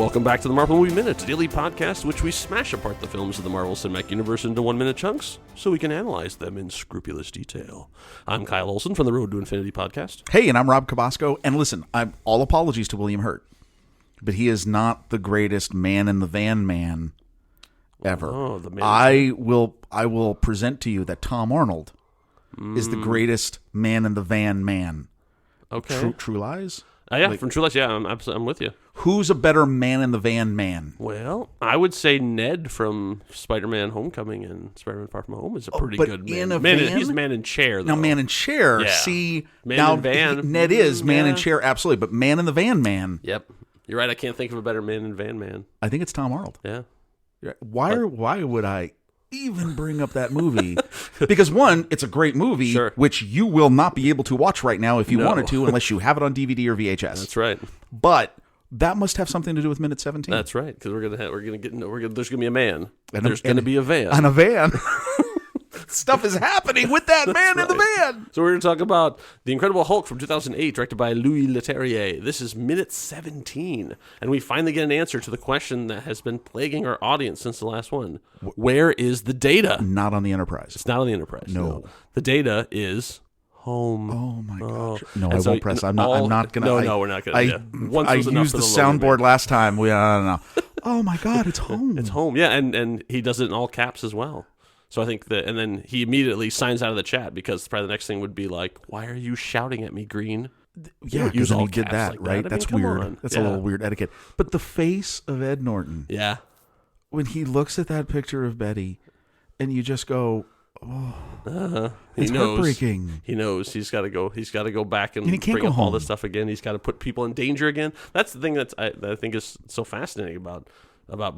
welcome back to the Marvel Movie Minute, a daily podcast in which we smash apart the films of the Marvel Cinematic Universe into 1-minute chunks so we can analyze them in scrupulous detail. I'm Kyle Olson from the Road to Infinity podcast. Hey, and I'm Rob Cabasco, and listen, all apologies to William Hurt, but he is not the greatest man in the van man ever. Oh, the man. I will present to you that Tom Arnold is the greatest man in the van man. Okay. True Lies? Yeah, from True Lies, yeah, I'm with you. Who's a better man in the van man? Well, I would say Ned from Spider-Man Homecoming and Spider-Man Far From Home is a pretty good man. In a van? He's man in chair, though. Now, man in chair, Yeah. see, Man now in van. Ned is man in Yeah. chair, absolutely, but man in the van man, Yep. You're right, I can't think of a better man in van man. I think it's Tom Arnold. Yeah. Why would I even bring up that movie? Because one, it's a great movie, Sure. which you will not be able to watch right now if you No. wanted to, unless you have it on DVD or VHS. That's right. But that must have something to do with minute 17. That's right, because there's gonna be a man. And There's gonna be a van. On a van. Stuff is happening with that man in the van. So we're going to talk about The Incredible Hulk from 2008, directed by Louis Leterrier. This is minute 17, and we finally get an answer to the question that has been plaguing our audience since the last one. Where is the data? Not on the Enterprise. It's not on the Enterprise. No. The data is home. Oh my gosh! No, And I so won't press. I'm not gonna. No, we're not gonna. Yeah. Once I was enough used for the the logo, soundboard man. last time. I don't know. Oh my God! It's home. It's home. Yeah, and he does it in all caps as well. So I think and then he immediately signs out of the chat because probably the next thing would be like, "Why are you shouting at me, Green?" Yeah, because he did that, like right? I mean, That's come weird. on. That's Yeah. a little weird etiquette. But the face of Ed Norton, Yeah. when he looks at that picture of Betty, and you just go, it's heartbreaking. He knows he's got to go. He's got to go back and he can't bring go up all home. this stuff again. He's got to put people in danger again. That's the thing that I think is so fascinating about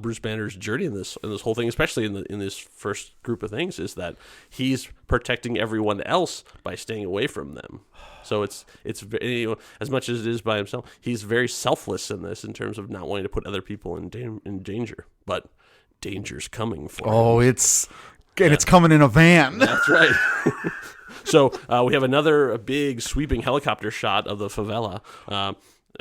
Bruce Banner's journey in this whole thing, especially in this first group of things, is that he's protecting everyone else by staying away from them. So it's as much as it is by himself, he's very selfless in this in terms of not wanting to put other people in danger. But danger's coming for him. Oh, it's coming in a van. That's right. So we have another big sweeping helicopter shot of the favela.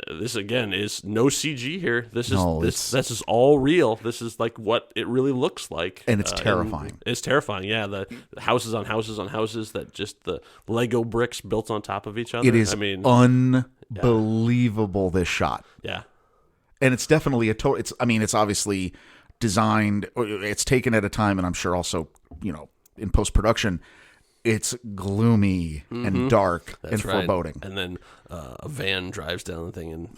This again is no CG here. This is all real. This is like what it really looks like, and it's terrifying. It's terrifying. Yeah, the houses on houses on houses that just the Lego bricks built on top of each other. It is unbelievable. This shot. Yeah, and it's definitely it's obviously designed. It's taken at a time, and I'm sure also in post production. It's gloomy and dark and foreboding. And then a van drives down the thing, and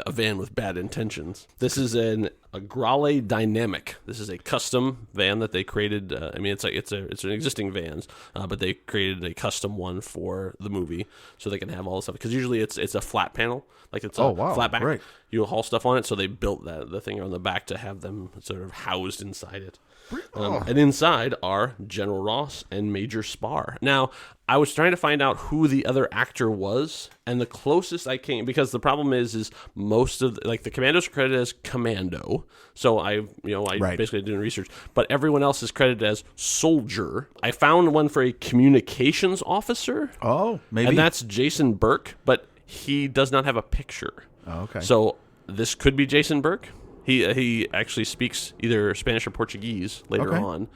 a van with bad intentions. This is a Grale Dynamic. This is a custom van that they created. It's an existing vans, but they created a custom one for the movie, so they can have all this stuff. Because usually it's a flat panel, like it's a flat back. Right. You haul stuff on it, so they built the thing on the back to have them sort of housed inside it. And inside are General Ross and Major Spar. Now, I was trying to find out who the other actor was, and the closest I came, because the problem is most of the commandos are credited as Commando. So I basically did research, but everyone else is credited as Soldier. I found one for a communications officer. Oh, maybe, and that's Jason Burke, but he does not have a picture. Oh, okay. So this could be Jason Burke. He actually speaks either Spanish or Portuguese later on,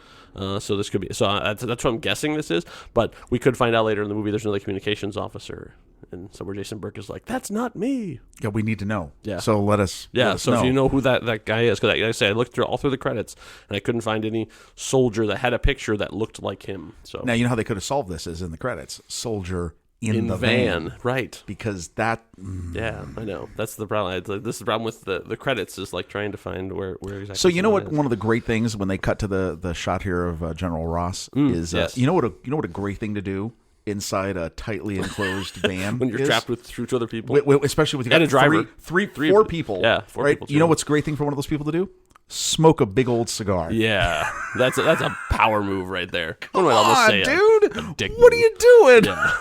so this could be. So that's what I'm guessing this is. But we could find out later in the movie. There's another communications officer, and somewhere Jason Burke is like, "That's not me." Yeah, we need to know. Yeah. So let us. Yeah. Let So us if know. you know who that guy is, because like I said, I looked all through the credits, and I couldn't find any soldier that had a picture that looked like him. So Now you know how they could have solved this is in the credits. Soldier in the van, right? Because that. Yeah, I know. That's the problem. This is the problem with the credits is like trying to find where exactly. So you know what? someone is. One of the great things when they cut to the shot here of General Ross is yes. you know what a great thing to do inside a tightly enclosed van when you're trapped with two other people, especially with you and got a driver, four people. Yeah, four right? people. Too. You know what's a great thing for one of those people to do? Smoke a big old cigar. Yeah, that's a power move right there. What do I almost say? Dude, a dick what are move. you doing? Yeah.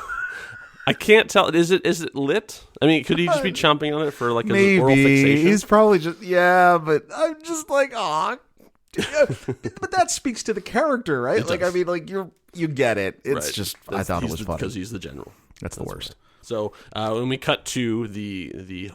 I can't tell. Is it lit? I mean, could he just be chomping on it for like Maybe. a oral fixation? He's probably just but I'm just like, but that speaks to the character, right? Like, I mean, like you get it. It's right. just I thought it was funny because he's the general. That's the worst. So when we cut to the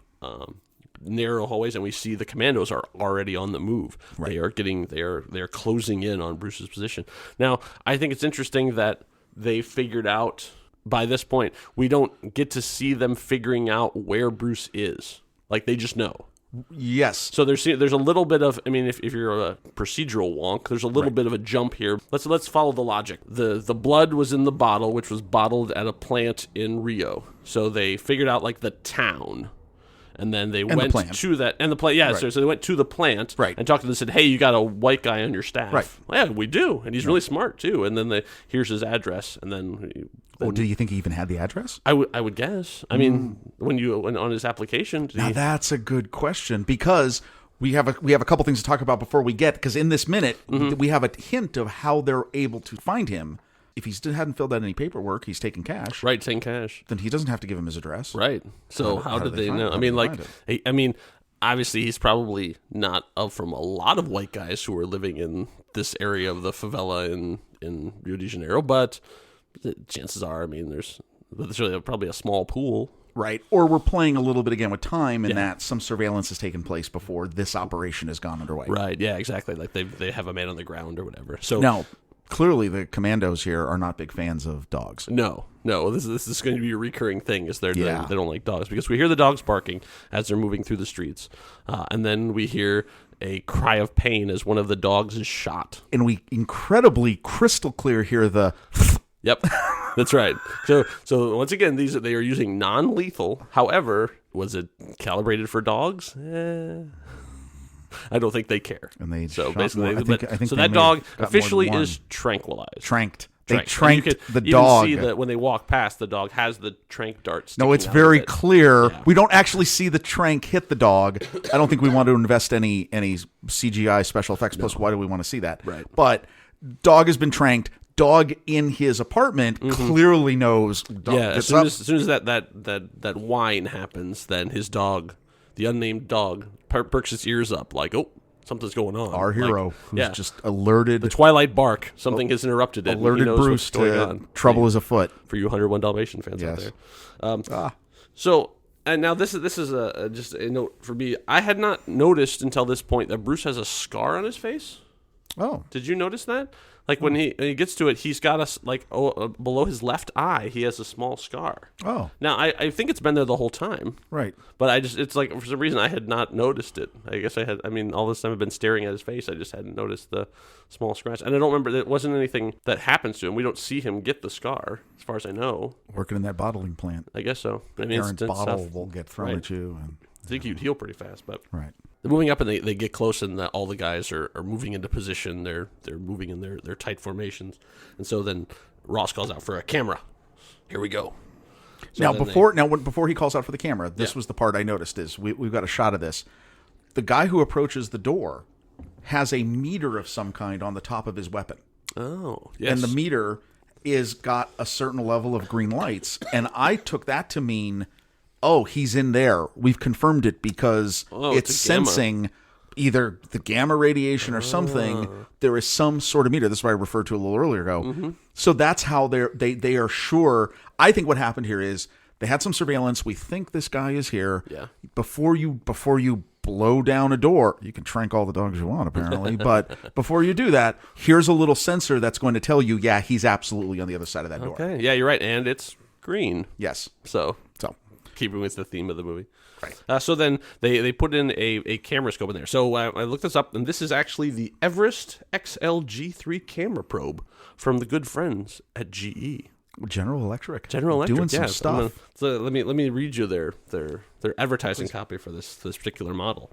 narrow hallways, and we see the commandos are already on the move. Right. They are closing in on Bruce's position. Now, I think it's interesting that they figured out, by this point, we don't get to see them figuring out where Bruce is. Like, they just know. Yes. So there's a little bit of, I mean, if you're a procedural wonk, there's a little bit of a jump here. Let's follow the logic. The blood was in the bottle, which was bottled at a plant in Rio. So they figured out like the town. And then they went to that, and the plant, yeah. Right. So they went to the plant and talked to them and said, "Hey, you got a white guy on your staff?" Right. Well, yeah, we do, and he's really smart too. And then here's his address, and then. Do you think he even had the address? I would guess. I mean, when on his application. That's a good question, because we have a couple things to talk about before we get, because in this minute we have a hint of how they're able to find him. If he hadn't filled out any paperwork, he's taking cash. Right, taking cash. Then he doesn't have to give him his address. Right. So how did they know? I mean, obviously he's probably not up from a lot of white guys who are living in this area of the favela in Rio de Janeiro, but the chances are, I mean, there's really probably a small pool. Right. Or we're playing a little bit again with time, in that some surveillance has taken place before this operation has gone underway. Right. Yeah, exactly. Like they have a man on the ground or whatever. So now, clearly, the commandos here are not big fans of dogs. No. This is going to be a recurring thing. Is they don't like dogs, because we hear the dogs barking as they're moving through the streets, and then we hear a cry of pain as one of the dogs is shot, and we incredibly crystal clear hear the. Yep, that's right. So once again, they are using non-lethal. However, was it calibrated for dogs? I don't think they care. And they so shot basically, more. I think so that dog officially is tranquilized. Tranked. They Tranked. tranked the dog. You can see that when they walk past, the dog has the trank dart. No, it's very clear. Yeah. We don't actually see the trank hit the dog. I don't think we want to invest any CGI special effects. Plus, why do we want to see that? Right. But dog has been tranked. Dog in his apartment clearly knows. Dog as soon as that whine happens, then his dog, the unnamed dog, perks its ears up like, oh, something's going on. Our hero, who's just alerted. The twilight bark. Something has interrupted it. Alerted Bruce to trouble is afoot. For you 101 Dalmatian fans out there. So, and now this is just a note for me. I had not noticed until this point that Bruce has a scar on his face. Oh. Did you notice that? Like when he gets to it, he's got below his left eye, he has a small scar. Oh. Now, I think it's been there the whole time. Right. But it's like, for some reason, I had not noticed it. I guess all this time I've been staring at his face. I just hadn't noticed the small scratch. And I don't remember, it wasn't anything that happens to him. We don't see him get the scar, as far as I know. Working in that bottling plant. I guess so. The parent bottle will get thrown at you. And I think you'd heal pretty fast, but... Right. They're moving up, and they get close, and all the guys are moving into position. They're moving in their tight formations, and so then Ross calls out for a camera. Here we go. So before he calls out for the camera, this was the part I noticed. Is we've got a shot of this. The guy who approaches the door has a meter of some kind on the top of his weapon. Oh, yes. And the meter is got a certain level of green lights, and I took that to mean, oh, he's in there. We've confirmed it because it's sensing either the gamma radiation or something. There is some sort of meter. This is what I referred to a little earlier ago. Mm-hmm. So that's how they are sure. I think what happened here is they had some surveillance. We think this guy is here. Yeah. Before you blow down a door, you can trank all the dogs you want, apparently. But before you do that, here's a little sensor that's going to tell you, yeah, he's absolutely on the other side of that door. Okay. Yeah, you're right. And it's green. Yes. So. Keeping with the theme of the movie. Right. So then they put in a camera scope in there. So I looked this up, and this is actually the Everest XLG3 camera probe from the good friends at GE. General Electric. Doing some stuff. So let me read you their advertising copy for this particular model.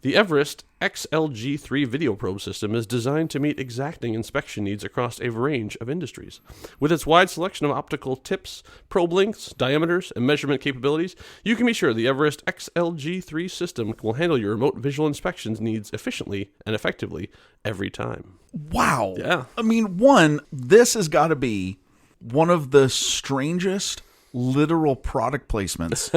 The Everest XLG3 video probe system is designed to meet exacting inspection needs across a range of industries. With its wide selection of optical tips, probe lengths, diameters, and measurement capabilities, you can be sure the Everest XLG3 system will handle your remote visual inspections needs efficiently and effectively every time. Wow. Yeah. I mean, this has got to be one of the strangest literal product placements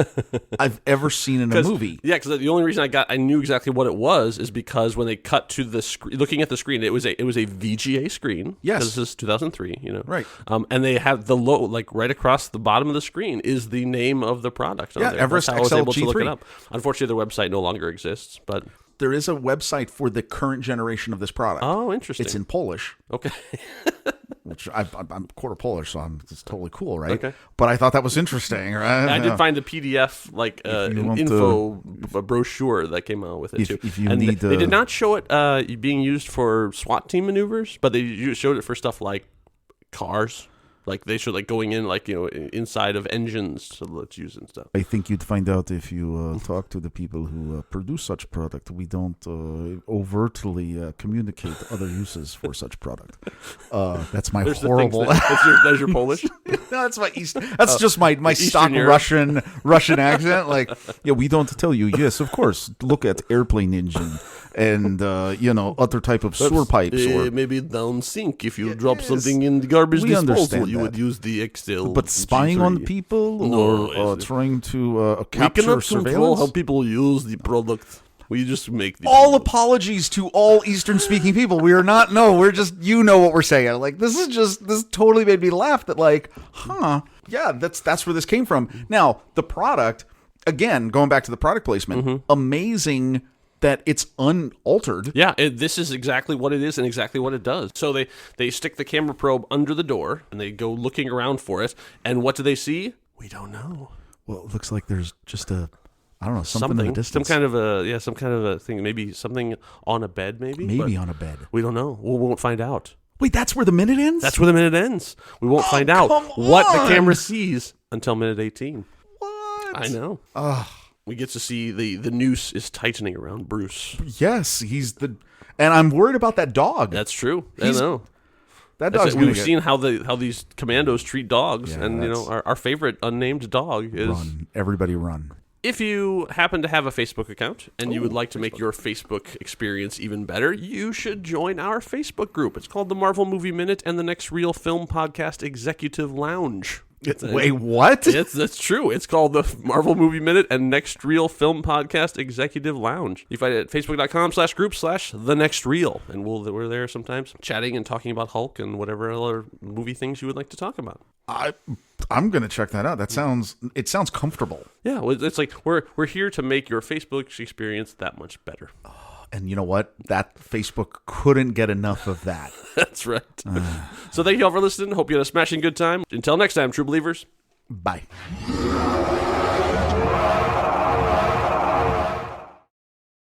I've ever seen in a movie. Yeah, because the only reason I knew exactly what it was is because when they cut to the screen, looking at the screen, it was a VGA screen. Yes, this is 2003. Right. And they have the low, like right across the bottom of the screen is the name of the product. Yeah, Everest XL G3. I was able to look it up. Unfortunately, their website no longer exists, but there is a website for the current generation of this product. Oh, interesting. It's in Polish. Okay. Which I'm quarter Polish, so it's totally cool, right? Okay. But I thought that was interesting, right? I did find the PDF, like an info brochure that came out with it, too. If you and need they did not show it being used for SWAT team maneuvers, but they showed it for stuff like cars. Like they showed like going in, like, inside of engines, so let's use and stuff. I think you'd find out if you talk to the people who produce such product. We don't overtly communicate other uses for such product. That's my horrible. That's your Polish. No, that's my East. That's just my stock Russian accent. Like, yeah, we don't tell you. Yes, of course. Look at airplane engine and other type of sewer pipes, or maybe down sink if you drop something in the garbage disposal. You would use the XL. But spying on people or trying to capture surveillance? We cannot control how people use the product. We just make the all product. Apologies to all Eastern-speaking people. We are not. No, we're just. What we're saying. Like this totally made me laugh. That like, yeah, that's where this came from. Now the product, again, going back to the product placement, amazing. That it's unaltered. Yeah, this is exactly what it is and exactly what it does. So they stick the camera probe under the door and they go looking around for it. And what do they see? We don't know. Well, it looks like there's just something in the distance. Some kind of a thing. Maybe something on a bed. Maybe on a bed. We don't know. We won't find out. Wait, that's where the minute ends? That's where the minute ends. We won't find out what the camera sees until minute 18. What? I know. We get to see the noose is tightening around Bruce. Yes, and I'm worried about that dog. That's true. I know. That dog's We've seen how these commandos treat dogs, and our favorite unnamed dog is run. Everybody run. If you happen to have a Facebook account and you would like to make your Facebook experience even better, you should join our Facebook group. It's called the Marvel Movie Minute and the Next Reel Film Podcast Executive Lounge. Wait, what? That's true. It's called the Marvel Movie Minute and Next Reel Film Podcast Executive Lounge. You find it at facebook.com/group/the next reel. And we're there sometimes chatting and talking about Hulk and whatever other movie things you would like to talk about. I'm going to check that out. It sounds comfortable. Yeah, it's like we're here to make your Facebook experience that much better. And you know what? That Facebook couldn't get enough of that. That's right. So thank you all for listening. Hope you had a smashing good time. Until next time, true believers. Bye.